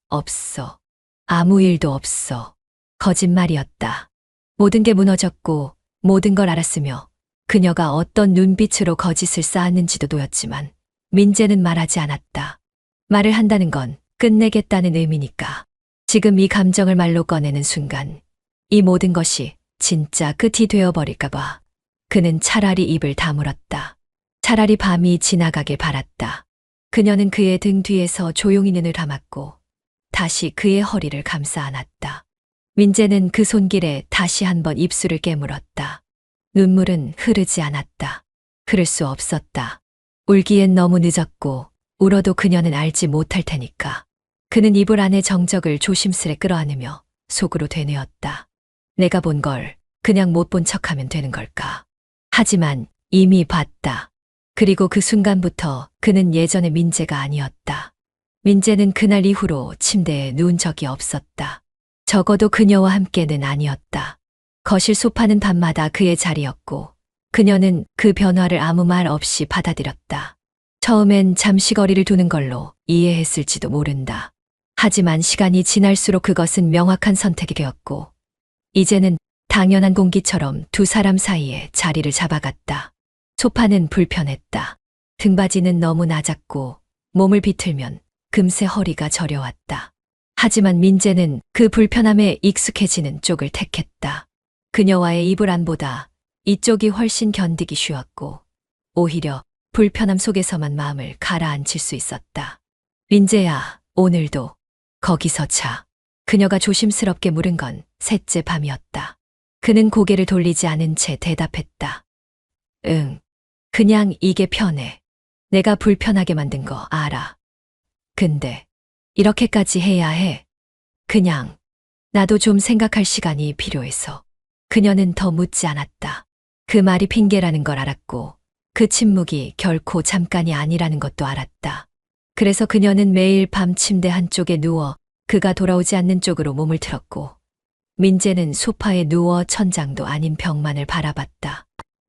없어. 아무 일도 없어. 거짓말이었다. 모든 게 무너졌고 모든 걸 알았으며 그녀가 어떤 눈빛으로 거짓을 쌓았는지도 놓였지만 민재는 말하지 않았다. 말을 한다는 건 끝내겠다는 의미니까. 지금 이 감정을 말로 꺼내는 순간 이 모든 것이 진짜 끝이 되어버릴까 봐 그는 차라리 입을 다물었다. 차라리 밤이 지나가길 바랐다. 그녀는 그의 등 뒤에서 조용히 눈을 감았고 다시 그의 허리를 감싸 안았다. 민재는 그 손길에 다시 한번 입술을 깨물었다. 눈물은 흐르지 않았다. 흐를 수 없었다. 울기엔 너무 늦었고 울어도 그녀는 알지 못할 테니까. 그는 이불 안의 정적을 조심스레 끌어안으며 속으로 되뇌었다. 내가 본 걸 그냥 못 본 척하면 되는 걸까? 하지만 이미 봤다. 그리고 그 순간부터 그는 예전의 민재가 아니었다. 민재는 그날 이후로 침대에 누운 적이 없었다. 적어도 그녀와 함께는 아니었다. 거실 소파는 밤마다 그의 자리였고 그녀는 그 변화를 아무 말 없이 받아들였다. 처음엔 잠시 거리를 두는 걸로 이해했을지도 모른다. 하지만 시간이 지날수록 그것은 명확한 선택이 되었고 이제는 당연한 공기처럼 두 사람 사이에 자리를 잡아갔다. 소파는 불편했다. 등받이는 너무 낮았고 몸을 비틀면 금세 허리가 저려왔다. 하지만 민재는 그 불편함에 익숙해지는 쪽을 택했다. 그녀와의 이불 안보다 이쪽이 훨씬 견디기 쉬웠고 오히려 불편함 속에서만 마음을 가라앉힐 수 있었다. 민재야, 오늘도 거기서 자. 그녀가 조심스럽게 물은 건 셋째 밤이었다. 그는 고개를 돌리지 않은 채 대답했다. 응. 그냥 이게 편해. 내가 불편하게 만든 거 알아. 근데 이렇게까지 해야 해. 그냥 나도 좀 생각할 시간이 필요해서. 그녀는 더 묻지 않았다. 그 말이 핑계라는 걸 알았고 그 침묵이 결코 잠깐이 아니라는 것도 알았다. 그래서 그녀는 매일 밤 침대 한쪽에 누워 그가 돌아오지 않는 쪽으로 몸을 틀었고 민재는 소파에 누워 천장도 아닌 벽만을 바라봤다.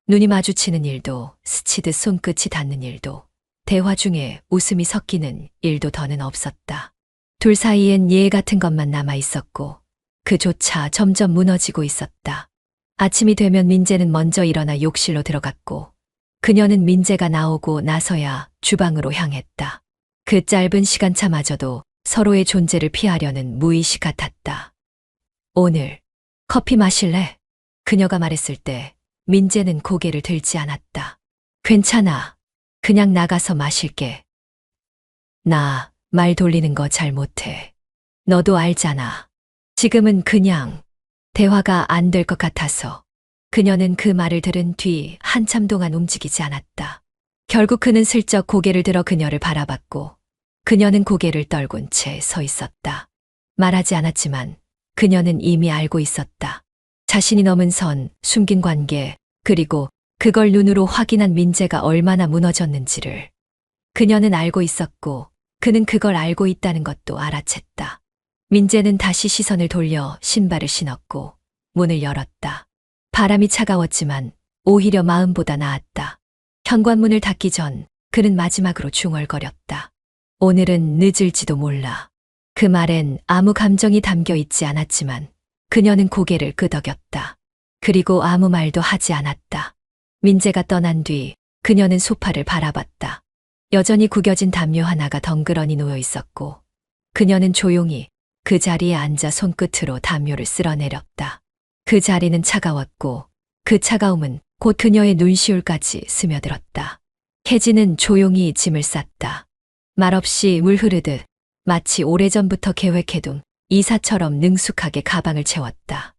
눈이 마주치는 일도 스치듯 손끝이 닿는 일도 대화 중에 웃음이 섞이는 일도 더는 없었다. 둘 사이엔 예의 같은 것만 남아 있었고 그조차 점점 무너지고 있었다. 아침이 되면 민재는 먼저 일어나 욕실로 들어갔고 그녀는 민재가 나오고 나서야 주방으로 향했다. 그 짧은 시간차마저도 서로의 존재를 피하려는 무의식 같았다. 오늘 커피 마실래? 그녀가 말했을 때 민재는 고개를 들지 않았다. 괜찮아. 그냥 나가서 마실게. 나 말 돌리는 거 잘 못해. 너도 알잖아. 지금은 그냥 대화가 안 될 것 같아서. 그녀는 그 말을 들은 뒤 한참 동안 움직이지 않았다. 결국 그는 슬쩍 고개를 들어 그녀를 바라봤고 그녀는 고개를 떨군 채 서 있었다. 말하지 않았지만 그녀는 이미 알고 있었다. 자신이 넘은 선, 숨긴 관계, 그리고 그걸 눈으로 확인한 민재가 얼마나 무너졌는지를. 그녀는 알고 있었고 그는 그걸 알고 있다는 것도 알아챘다. 민재는 다시 시선을 돌려 신발을 신었고 문을 열었다. 바람이 차가웠지만 오히려 마음보다 나았다. 현관문을 닫기 전 그는 마지막으로 중얼거렸다. 오늘은 늦을지도 몰라. 그 말엔 아무 감정이 담겨 있지 않았지만 그녀는 고개를 끄덕였다. 그리고 아무 말도 하지 않았다. 민재가 떠난 뒤 그녀는 소파를 바라봤다. 여전히 구겨진 담요 하나가 덩그러니 놓여 있었고 그녀는 조용히 그 자리에 앉아 손끝으로 담요를 쓸어내렸다. 그 자리는 차가웠고 그 차가움은 곧 그녀의 눈시울까지 스며들었다. 혜진은 조용히 짐을 쌌다. 말없이 물 흐르듯 마치 오래전부터 계획해둔 이사처럼 능숙하게 가방을 채웠다.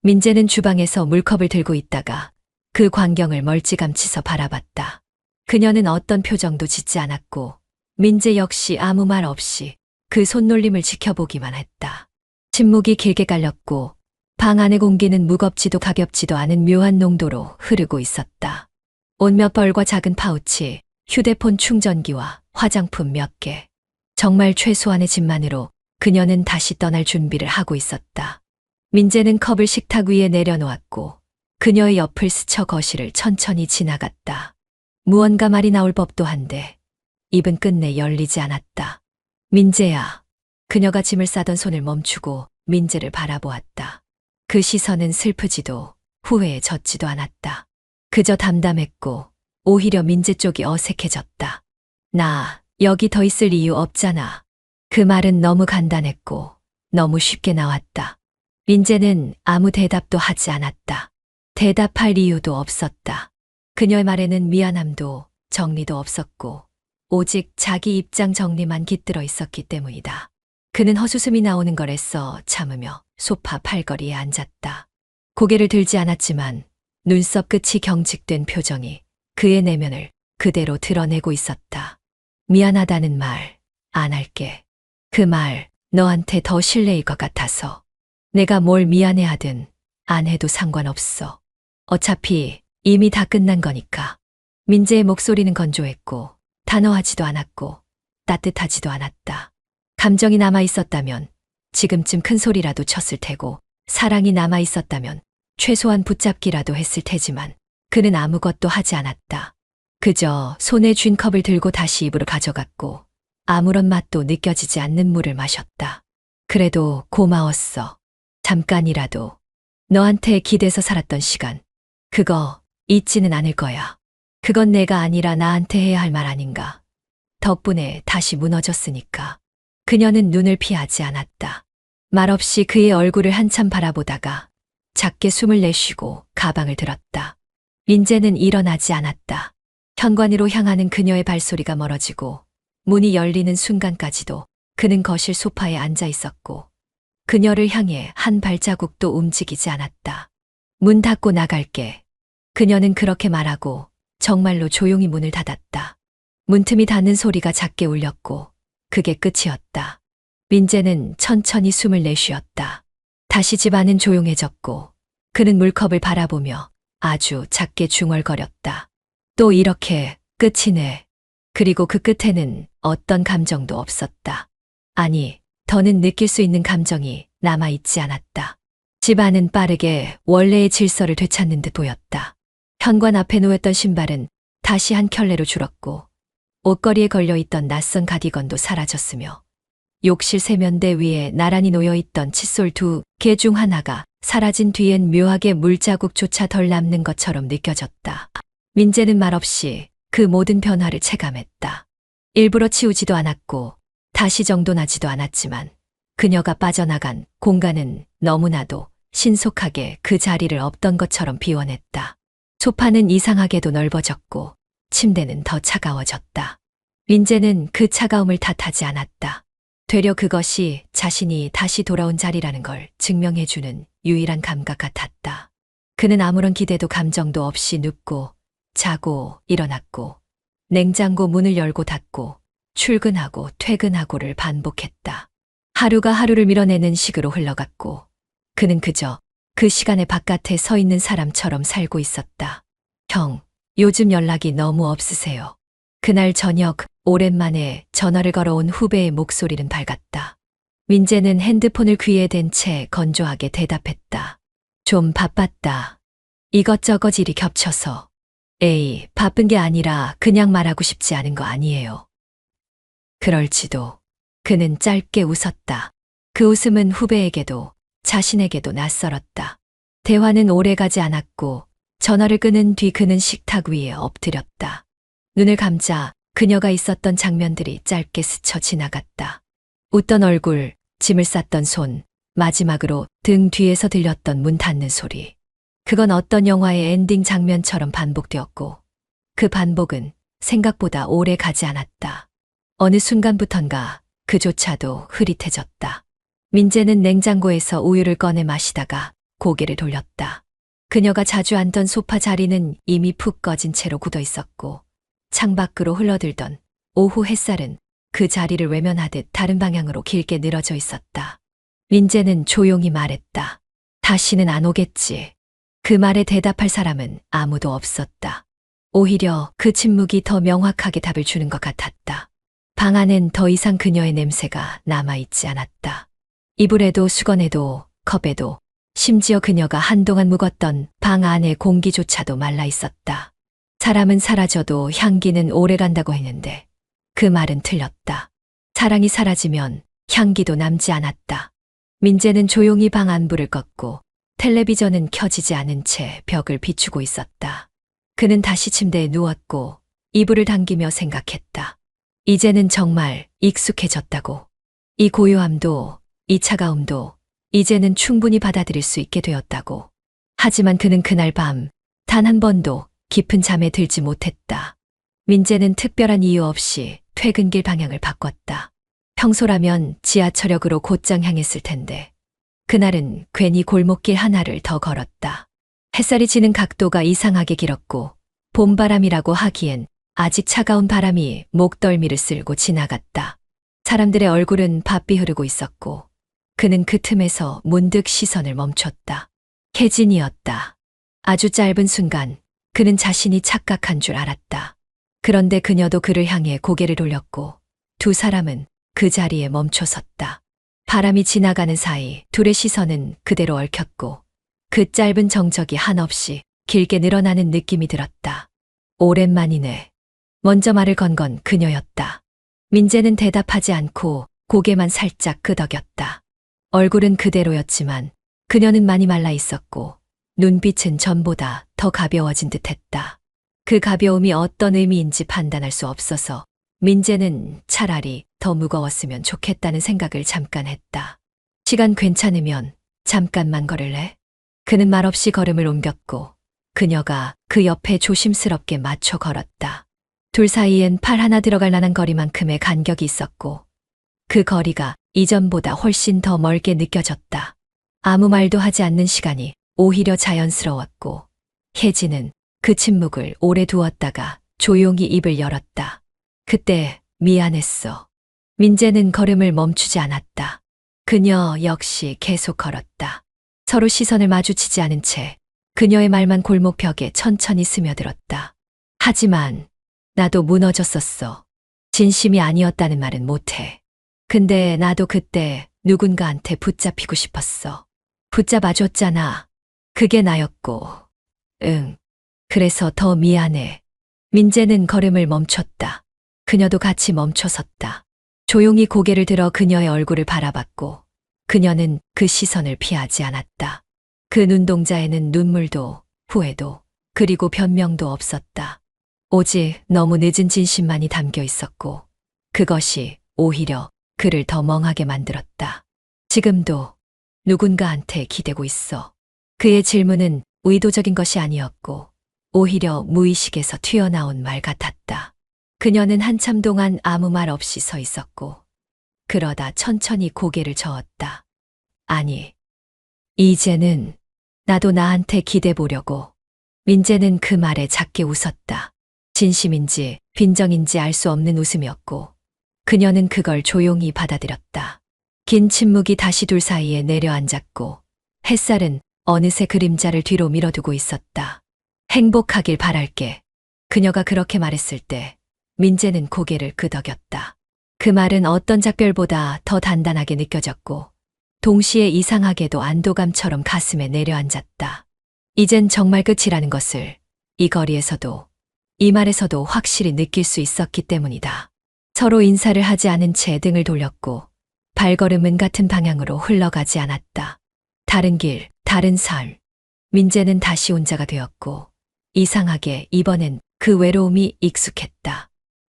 민재는 주방에서 물컵을 들고 있다가 그 광경을 멀찌감치서 바라봤다. 그녀는 어떤 표정도 짓지 않았고 민재 역시 아무 말 없이 그 손놀림을 지켜보기만 했다. 침묵이 길게 깔렸고 방 안의 공기는 무겁지도 가볍지도 않은 묘한 농도로 흐르고 있었다. 옷 몇 벌과 작은 파우치, 휴대폰 충전기와 화장품 몇 개. 정말 최소한의 짐만으로 그녀는 다시 떠날 준비를 하고 있었다. 민재는 컵을 식탁 위에 내려놓았고 그녀의 옆을 스쳐 거실을 천천히 지나갔다. 무언가 말이 나올 법도 한데 입은 끝내 열리지 않았다. 민재야. 그녀가 짐을 싸던 손을 멈추고 민재를 바라보았다. 그 시선은 슬프지도 후회에 젖지도 않았다. 그저 담담했고 오히려 민재 쪽이 어색해졌다. 나 여기 더 있을 이유 없잖아. 그 말은 너무 간단했고 너무 쉽게 나왔다. 민재는 아무 대답도 하지 않았다. 대답할 이유도 없었다. 그녀의 말에는 미안함도 정리도 없었고 오직 자기 입장 정리만 깃들어 있었기 때문이다. 그는 헛웃음이 나오는 걸 애써 참으며 소파 팔걸이에 앉았다. 고개를 들지 않았지만 눈썹 끝이 경직된 표정이 그의 내면을 그대로 드러내고 있었다. 미안하다는 말 안 할게. 그 말 너한테 더 실례일 것 같아서. 내가 뭘 미안해하든 안 해도 상관없어. 어차피 이미 다 끝난 거니까. 민재의 목소리는 건조했고 단호하지도 않았고 따뜻하지도 않았다. 감정이 남아 있었다면 지금쯤 큰 소리라도 쳤을 테고 사랑이 남아 있었다면 최소한 붙잡기라도 했을 테지만 그는 아무것도 하지 않았다. 그저 손에 쥔 컵을 들고 다시 입으로 가져갔고 아무런 맛도 느껴지지 않는 물을 마셨다. 그래도 고마웠어. 잠깐이라도 너한테 기대서 살았던 시간. 그거 잊지는 않을 거야. 그건 내가 아니라 나한테 해야 할 말 아닌가. 덕분에 다시 무너졌으니까. 그녀는 눈을 피하지 않았다. 말없이 그의 얼굴을 한참 바라보다가 작게 숨을 내쉬고 가방을 들었다. 민재는 일어나지 않았다. 현관으로 향하는 그녀의 발소리가 멀어지고 문이 열리는 순간까지도 그는 거실 소파에 앉아 있었고 그녀를 향해 한 발자국도 움직이지 않았다. 문 닫고 나갈게. 그녀는 그렇게 말하고 정말로 조용히 문을 닫았다. 문틈이 닫는 소리가 작게 울렸고 그게 끝이었다. 민재는 천천히 숨을 내쉬었다. 다시 집안은 조용해졌고 그는 물컵을 바라보며 아주 작게 중얼거렸다. 또 이렇게 끝이네. 그리고 그 끝에는 어떤 감정도 없었다. 아니, 더는 느낄 수 있는 감정이 남아있지 않았다. 집안은 빠르게 원래의 질서를 되찾는 듯 보였다. 현관 앞에 놓였던 신발은 다시 한 켤레로 줄었고 옷걸이에 걸려있던 낯선 가디건도 사라졌으며 욕실 세면대 위에 나란히 놓여있던 칫솔 2개 중 하나가 사라진 뒤엔 묘하게 물자국조차 덜 남는 것처럼 느껴졌다. 민재는 말없이 그 모든 변화를 체감했다. 일부러 치우지도 않았고 다시 정돈하지도 않았지만 그녀가 빠져나간 공간은 너무나도 신속하게 그 자리를 없던 것처럼 비워냈다. 소파는 이상하게도 넓어졌고 침대는 더 차가워졌다. 민재는 그 차가움을 탓하지 않았다. 되려 그것이 자신이 다시 돌아온 자리라는 걸 증명해주는 유일한 감각 같았다. 그는 아무런 기대도 감정도 없이 눕고 자고 일어났고 냉장고 문을 열고 닫고 출근하고 퇴근하고를 반복했다. 하루가 하루를 밀어내는 식으로 흘러갔고 그는 그저 그 시간에 바깥에 서 있는 사람처럼 살고 있었다. 형, 요즘 연락이 너무 없으세요. 그날 저녁 오랜만에 전화를 걸어온 후배의 목소리는 밝았다. 민재는 핸드폰을 귀에 댄 채 건조하게 대답했다. 좀 바빴다. 이것저것 일이 겹쳐서. 에이, 바쁜 게 아니라 그냥 말하고 싶지 않은 거 아니에요. 그럴지도. 그는 짧게 웃었다. 그 웃음은 후배에게도 자신에게도 낯설었다. 대화는 오래가지 않았고 전화를 끊은 뒤 그는 식탁 위에 엎드렸다. 눈을 감자 그녀가 있었던 장면들이 짧게 스쳐 지나갔다. 웃던 얼굴, 짐을 쌌던 손, 마지막으로 등 뒤에서 들렸던 문 닫는 소리. 그건 어떤 영화의 엔딩 장면처럼 반복되었고 그 반복은 생각보다 오래 가지 않았다. 어느 순간부턴가 그조차도 흐릿해졌다. 민재는 냉장고에서 우유를 꺼내 마시다가 고개를 돌렸다. 그녀가 자주 앉던 소파 자리는 이미 푹 꺼진 채로 굳어 있었고 창밖으로 흘러들던 오후 햇살은 그 자리를 외면하듯 다른 방향으로 길게 늘어져 있었다. 민재는 조용히 말했다. 다시는 안 오겠지. 그 말에 대답할 사람은 아무도 없었다. 오히려 그 침묵이 더 명확하게 답을 주는 것 같았다. 방 안엔 더 이상 그녀의 냄새가 남아있지 않았다. 이불에도 수건에도 컵에도 심지어 그녀가 한동안 묵었던 방 안의 공기조차도 말라 있었다. 사람은 사라져도 향기는 오래간다고 했는데 그 말은 틀렸다. 사랑이 사라지면 향기도 남지 않았다. 민재는 조용히 방 안불을 껐고 텔레비전은 켜지지 않은 채 벽을 비추고 있었다. 그는 다시 침대에 누웠고 이불을 당기며 생각했다. 이제는 정말 익숙해졌다고. 이 고요함도 이 차가움도 이제는 충분히 받아들일 수 있게 되었다고. 하지만 그는 그날 밤 단 한 번도 깊은 잠에 들지 못했다. 민재는 특별한 이유 없이 퇴근길 방향을 바꿨다. 평소라면 지하철역으로 곧장 향했을 텐데 그날은 괜히 골목길 하나를 더 걸었다. 햇살이 지는 각도가 이상하게 길었고 봄바람이라고 하기엔 아직 차가운 바람이 목덜미를 쓸고 지나갔다. 사람들의 얼굴은 바삐 흐르고 있었고 그는 그 틈에서 문득 시선을 멈췄다. 혜진이었다. 아주 짧은 순간 그는 자신이 착각한 줄 알았다. 그런데 그녀도 그를 향해 고개를 돌렸고 두 사람은 그 자리에 멈춰 섰다. 바람이 지나가는 사이 둘의 시선은 그대로 얽혔고 그 짧은 정적이 한없이 길게 늘어나는 느낌이 들었다. 오랜만이네. 먼저 말을 건 건 그녀였다. 민재는 대답하지 않고 고개만 살짝 끄덕였다. 얼굴은 그대로였지만 그녀는 많이 말라 있었고 눈빛은 전보다 더 가벼워진 듯했다. 그 가벼움이 어떤 의미인지 판단할 수 없어서 민재는 차라리 더 무거웠으면 좋겠다는 생각을 잠깐 했다. 시간 괜찮으면 잠깐만 걸을래? 그는 말없이 걸음을 옮겼고 그녀가 그 옆에 조심스럽게 맞춰 걸었다. 둘 사이엔 팔 하나 들어갈 만한 거리만큼의 간격이 있었고 그 거리가 이전보다 훨씬 더 멀게 느껴졌다. 아무 말도 하지 않는 시간이 오히려 자연스러웠고 혜진은 그 침묵을 오래 두었다가 조용히 입을 열었다. 그때 미안했어. 민재는 걸음을 멈추지 않았다. 그녀 역시 계속 걸었다. 서로 시선을 마주치지 않은 채 그녀의 말만 골목벽에 천천히 스며들었다. 하지만 나도 무너졌었어. 진심이 아니었다는 말은 못해. 근데 나도 그때 누군가한테 붙잡히고 싶었어. 붙잡아줬잖아. 그게 나였고. 응. 그래서 더 미안해. 민재는 걸음을 멈췄다. 그녀도 같이 멈춰섰다. 조용히 고개를 들어 그녀의 얼굴을 바라봤고 그녀는 그 시선을 피하지 않았다. 그 눈동자에는 눈물도 후회도 그리고 변명도 없었다. 오직 너무 늦은 진심만이 담겨 있었고 그것이 오히려 그를 더 멍하게 만들었다. 지금도 누군가한테 기대고 있어. 그의 질문은 의도적인 것이 아니었고 오히려 무의식에서 튀어나온 말 같았다. 그녀는 한참 동안 아무 말 없이 서 있었고 그러다 천천히 고개를 저었다. 아니, 이제는 나도 나한테 기대 보려고. 민재는 그 말에 작게 웃었다. 진심인지 빈정인지 알 수 없는 웃음이었고 그녀는 그걸 조용히 받아들였다. 긴 침묵이 다시 둘 사이에 내려앉았고 햇살은 어느새 그림자를 뒤로 밀어두고 있었다. 행복하길 바랄게. 그녀가 그렇게 말했을 때 민재는 고개를 끄덕였다. 그 말은 어떤 작별보다 더 단단하게 느껴졌고 동시에 이상하게도 안도감처럼 가슴에 내려앉았다. 이젠 정말 끝이라는 것을 이 거리에서도 이 말에서도 확실히 느낄 수 있었기 때문이다. 서로 인사를 하지 않은 채 등을 돌렸고 발걸음은 같은 방향으로 흘러가지 않았다. 다른 길, 다른 삶. 민재는 다시 혼자가 되었고 이상하게 이번엔 그 외로움이 익숙했다.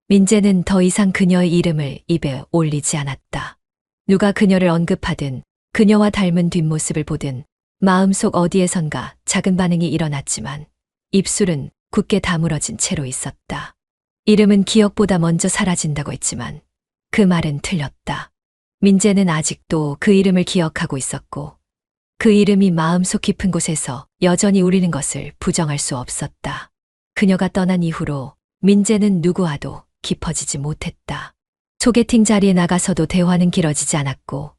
민재는 더 이상 그녀의 이름을 입에 올리지 않았다. 누가 그녀를 언급하든 그녀와 닮은 뒷모습을 보든 마음속 어디에선가 작은 반응이 일어났지만 입술은 굳게 다물어진 채로 있었다. 이름은 기억보다 먼저 사라진다고 했지만 그 말은 틀렸다. 민재는 아직도 그 이름을 기억하고 있었고 그 이름이 마음속 깊은 곳에서 여전히 울리는 것을 부정할 수 없었다. 그녀가 떠난 이후로 민재는 누구와도 깊어지지 못했다. 소개팅 자리에 나가서도 대화는 길어지지 않았고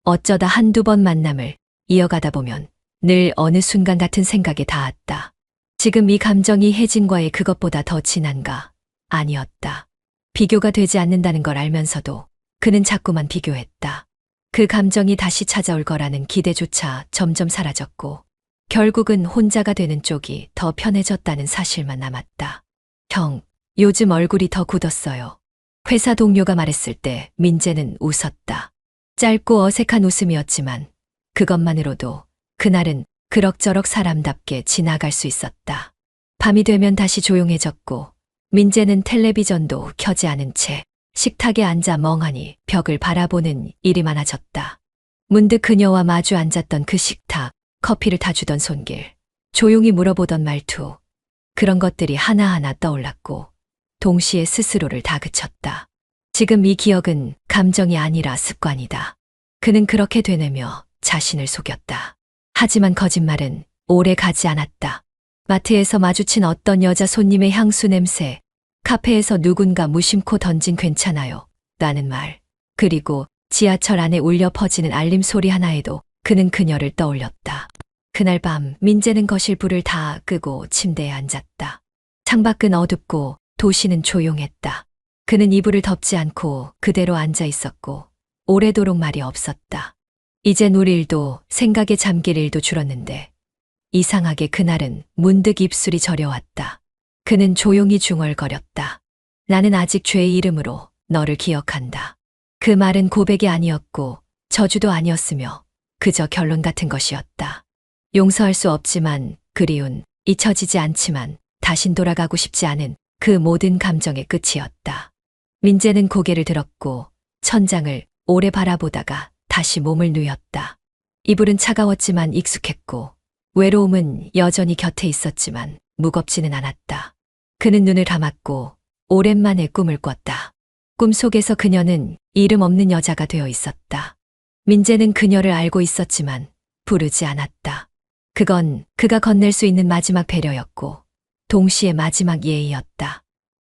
어쩌다 한두 번 만남을 이어가다 보면 늘 어느 순간 같은 생각에 닿았다. 지금 이 감정이 혜진과의 그것보다 더 진한가? 아니었다. 비교가 되지 않는다는 걸 알면서도 그는 자꾸만 비교했다. 그 감정이 다시 찾아올 거라는 기대조차 점점 사라졌고 결국은 혼자가 되는 쪽이 더 편해졌다는 사실만 남았다. 형, 요즘 얼굴이 더 굳었어요. 회사 동료가 말했을 때 민재는 웃었다. 짧고 어색한 웃음이었지만 그것만으로도 그날은 그럭저럭 사람답게 지나갈 수 있었다. 밤이 되면 다시 조용해졌고 민재는 텔레비전도 켜지 않은 채 식탁에 앉아 멍하니 벽을 바라보는 일이 많아졌다. 문득 그녀와 마주 앉았던 그 식탁, 커피를 타주던 손길, 조용히 물어보던 말투, 그런 것들이 하나하나 떠올랐고 동시에 스스로를 다그쳤다. 지금 이 기억은 감정이 아니라 습관이다. 그는 그렇게 되뇌며 자신을 속였다. 하지만 거짓말은 오래 가지 않았다. 마트에서 마주친 어떤 여자 손님의 향수 냄새, 카페에서 누군가 무심코 던진 괜찮아요 라는 말, 그리고 지하철 안에 울려 퍼지는 알림 소리 하나에도 그는 그녀를 떠올렸다. 그날 밤 민재는 거실 불을 다 끄고 침대에 앉았다. 창밖은 어둡고 도시는 조용했다. 그는 이불을 덮지 않고 그대로 앉아 있었고 오래도록 말이 없었다. 이젠 울 일도 생각에 잠길 일도 줄었는데 이상하게 그날은 문득 입술이 저려왔다. 그는 조용히 중얼거렸다. 나는 아직 죄의 이름으로 너를 기억한다. 그 말은 고백이 아니었고 저주도 아니었으며 그저 결론 같은 것이었다. 용서할 수 없지만 그리운, 잊혀지지 않지만 다신 돌아가고 싶지 않은 그 모든 감정의 끝이었다. 민재는 고개를 들었고 천장을 오래 바라보다가 다시 몸을 누였다. 이불은 차가웠지만 익숙했고 외로움은 여전히 곁에 있었지만 무겁지는 않았다. 그는 눈을 감았고 오랜만에 꿈을 꿨다. 꿈속에서 그녀는 이름 없는 여자가 되어 있었다. 민재는 그녀를 알고 있었지만 부르지 않았다. 그건 그가 건넬 수 있는 마지막 배려였고 동시에 마지막 예의였다.